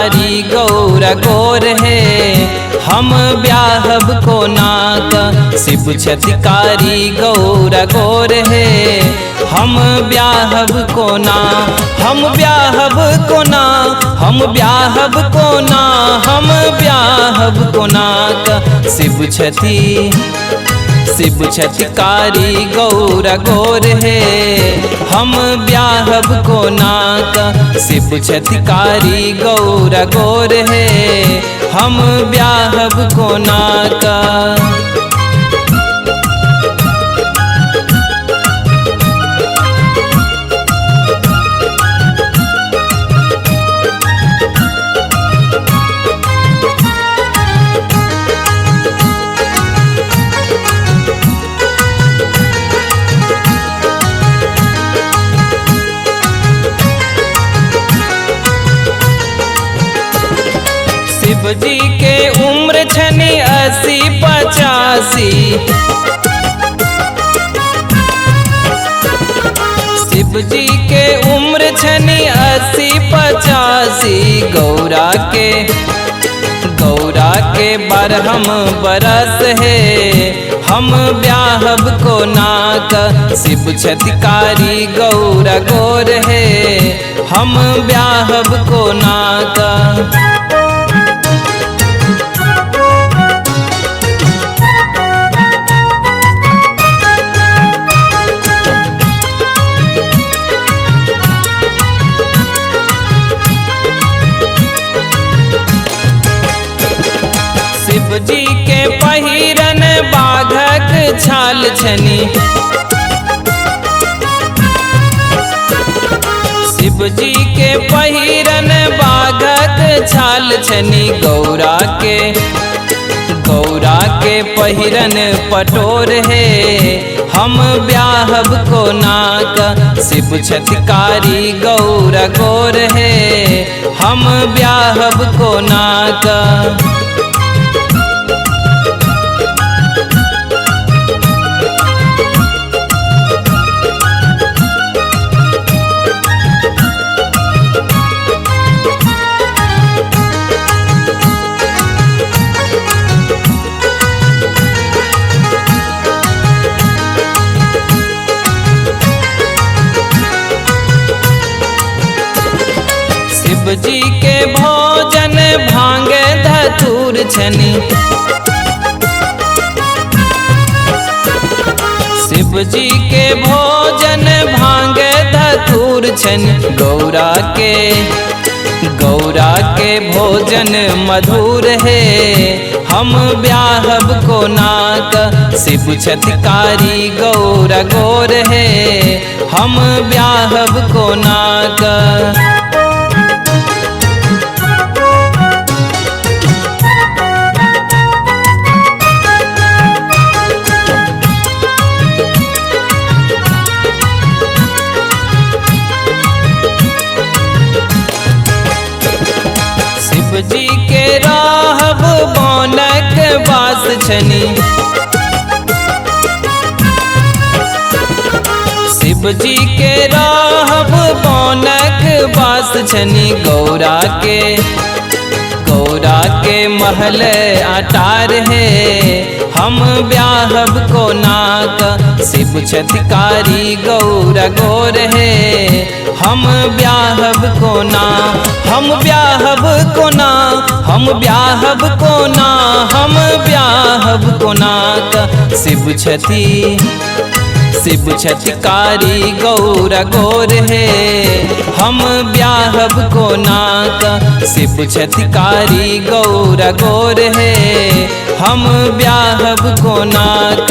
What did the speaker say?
छतिकारी गौरा गोर है, हम ब्याहब को नाक। शिव छतिकारी गौरा गोर है, हम ब्याहब को ना, हम ब्याहब को ना, हम ब्याहब को ना, हम ब्याहब को नाक। शिव छतिकारी गौरा गोर है, हम ब्याहब को नाक। शिव छतिकारी गौरा गोर है, हम ब्याहब को नाक। शिव जी के उम्र छनी 80-85, शिव जी के उम्र छनी 80-85। गौरा के बरहम बरस है, हम ब्याहब को नाक। शिव छतिकारी गौरा गोर है, हम ब्याहब को नाक। शिव जी के पहिरन बाघक छाल छनी, शिव जी के पहिरन बाघक छाल छनी। गौरा के पहिरन पटोर है, हम ब्याहब को नाक। शिव छतिकारी गौरा गोर है, हम ब्याहब को नाक। शिव जी के भोजन भांग धतूर छनी, शिव जी के भोजन भांग धतूर छनी। गौरा के भोजन मधुर है, हम ब्याहब को नाक। शिव छतिकारी गौरा गोर है, हम ब्याहब को नाक। शिव जी के राहब बनक वास छनी, शिव जी के राहब बनक वास छनी। गौरा के महल अटार है, हम ब्याहब को नाक। शिव छतिकारी गौरा गोर है, हम ब्याहब को ना, हम ब्याहब को ना, हम ब्याहब को ना, हम ब्याहब को नाक। शिव छतिकारी गौरा गोर है, हम ब्याहब को नाक। शिव छतिकारी गौरा गोर है, हम ब्याहब को नाक।